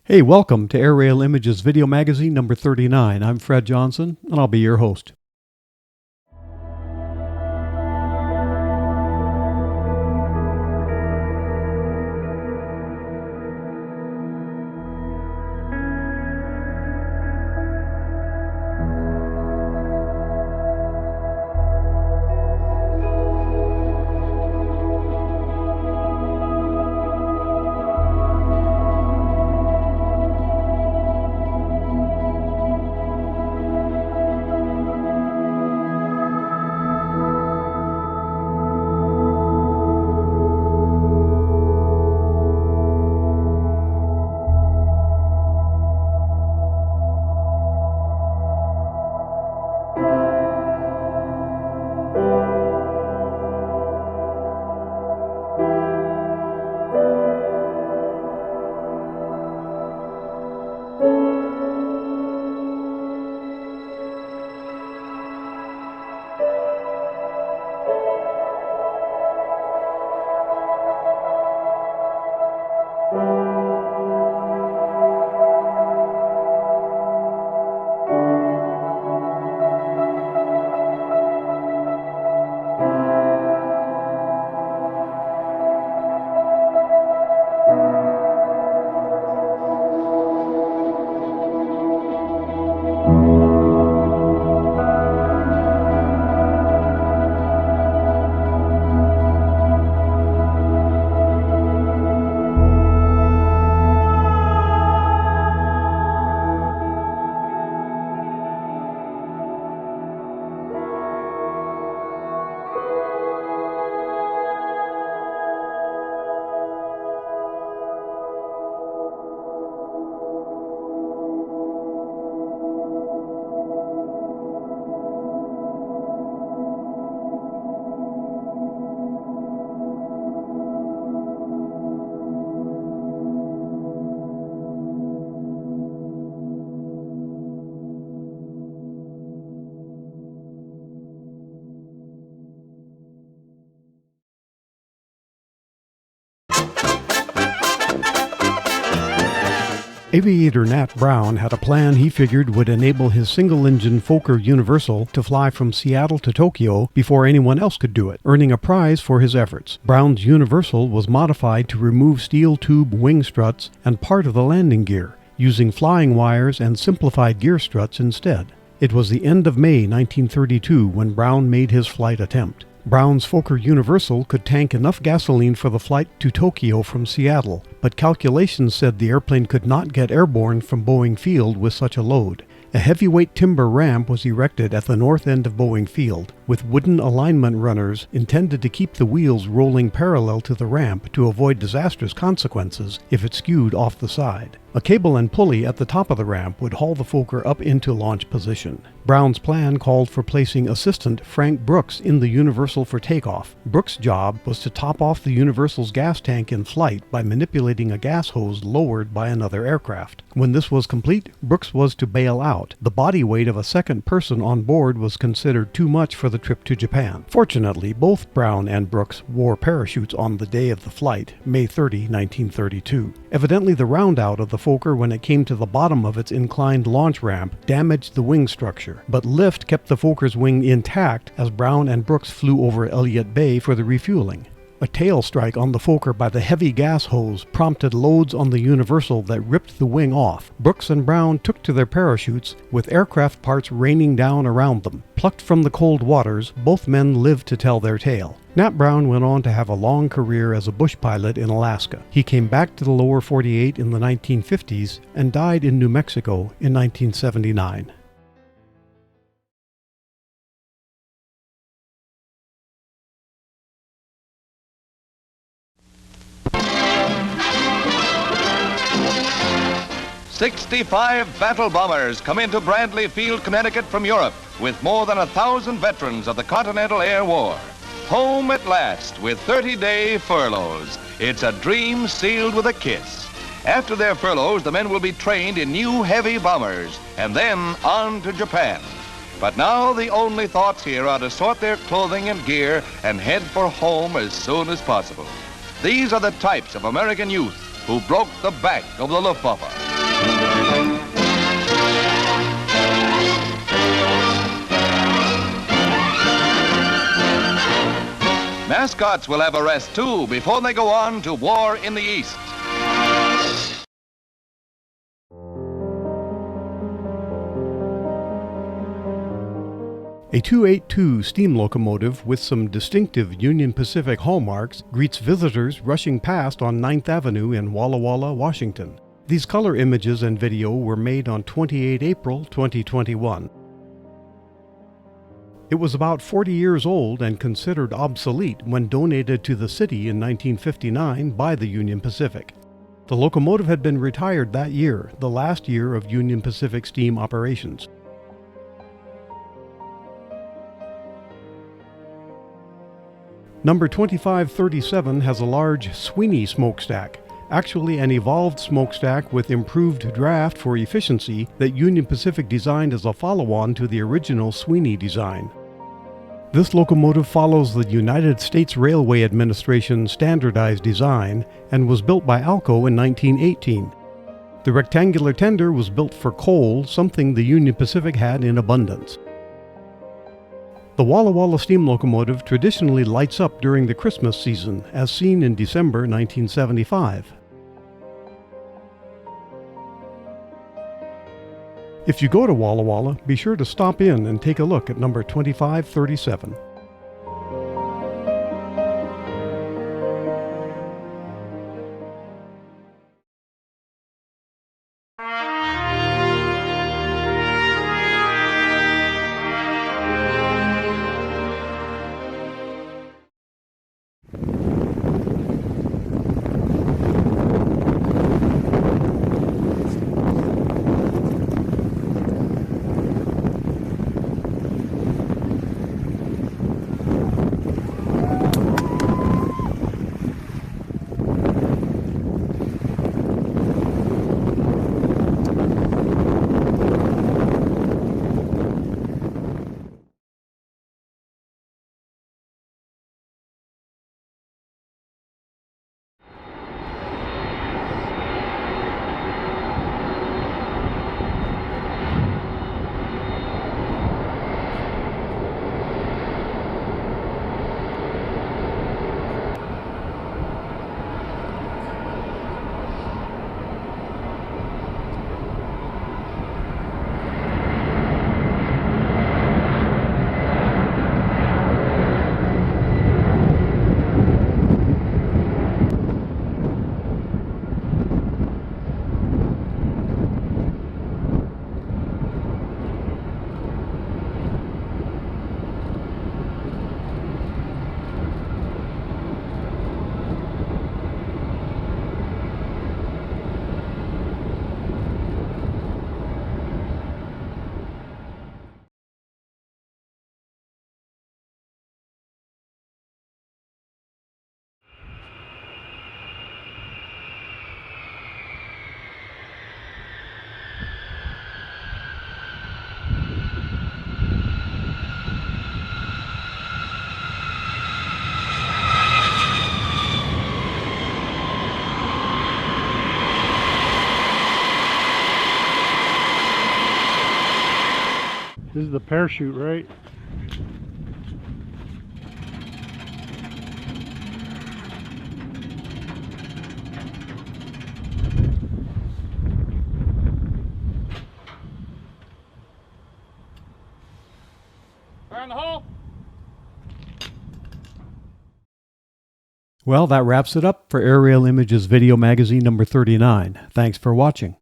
Hey, welcome to Airailimages Video Magazine number 39. I'm Fred Johnson, and I'll be your host. Aviator Nat Browne had a plan he figured would enable his single-engine Fokker Universal to fly from Seattle to Tokyo before anyone else could do it, earning a prize for his efforts. Browne's Universal was modified to remove steel tube wing struts and part of the landing gear, using flying wires and simplified gear struts instead. It was the end of May 1932 when Browne made his flight attempt. Browne's Fokker Universal could tank enough gasoline for the flight to Tokyo from Seattle, but calculations said the airplane could not get airborne from Boeing Field with such a load. A heavyweight timber ramp was erected at the north end of Boeing Field, with wooden alignment runners intended to keep the wheels rolling parallel to the ramp to avoid disastrous consequences if it skewed off the side. A cable and pulley at the top of the ramp would haul the Fokker up into launch position. Browne's plan called for placing assistant Frank Brooks in the Universal for takeoff. Brooks' job was to top off the Universal's gas tank in flight by manipulating a gas hose lowered by another aircraft. When this was complete, Brooks was to bail out. The body weight of a second person on board was considered too much for the trip to Japan. Fortunately, both Browne and Brooks wore parachutes on the day of the flight, May 30, 1932. Evidently, the roundout of the Fokker when it came to the bottom of its inclined launch ramp damaged the wing structure, but lift kept the Fokker's wing intact as Browne and Brooks flew over Elliott Bay for the refueling. A tail strike on the Fokker by the heavy gas hose prompted loads on the Universal that ripped the wing off. Brooks and Browne took to their parachutes, with aircraft parts raining down around them. Plucked from the cold waters, both men lived to tell their tale. Nat Browne went on to have a long career as a bush pilot in Alaska. He came back to the lower 48 in the 1950s and died in New Mexico in 1979. "65 battle bombers come into Bradley Field, Connecticut from Europe with more than 1,000 veterans of the Continental Air War. Home at last with 30-day furloughs. It's a dream sealed with a kiss. After their furloughs, the men will be trained in new heavy bombers and then on to Japan. But now the only thoughts here are to sort their clothing and gear and head for home as soon as possible. These are the types of American youth who broke the back of the Luftwaffe. Mascots will have a rest too before they go on to war in the East. A 282 steam locomotive with some distinctive Union Pacific hallmarks greets visitors rushing past on 9th Avenue in Walla Walla, Washington. These color images and video were made on 28 April 2021. It was about 40 years old and considered obsolete when donated to the city in 1959 by the Union Pacific. The locomotive had been retired that year, the last year of Union Pacific steam operations. Number 2537 has a large Sweeney smokestack, actually an evolved smokestack with improved draft for efficiency that Union Pacific designed as a follow-on to the original Sweeney design. This locomotive follows the United States Railway Administration standardized design and was built by Alco in 1918. The rectangular tender was built for coal, something the Union Pacific had in abundance. The Walla Walla steam locomotive traditionally lights up during the Christmas season, as seen in December 1975. If you go to Walla Walla, be sure to stop in and take a look at number 2537. This is the parachute, right? Fire in the hole! Well, that wraps it up for Airailimages Video Magazine number 39. Thanks for watching.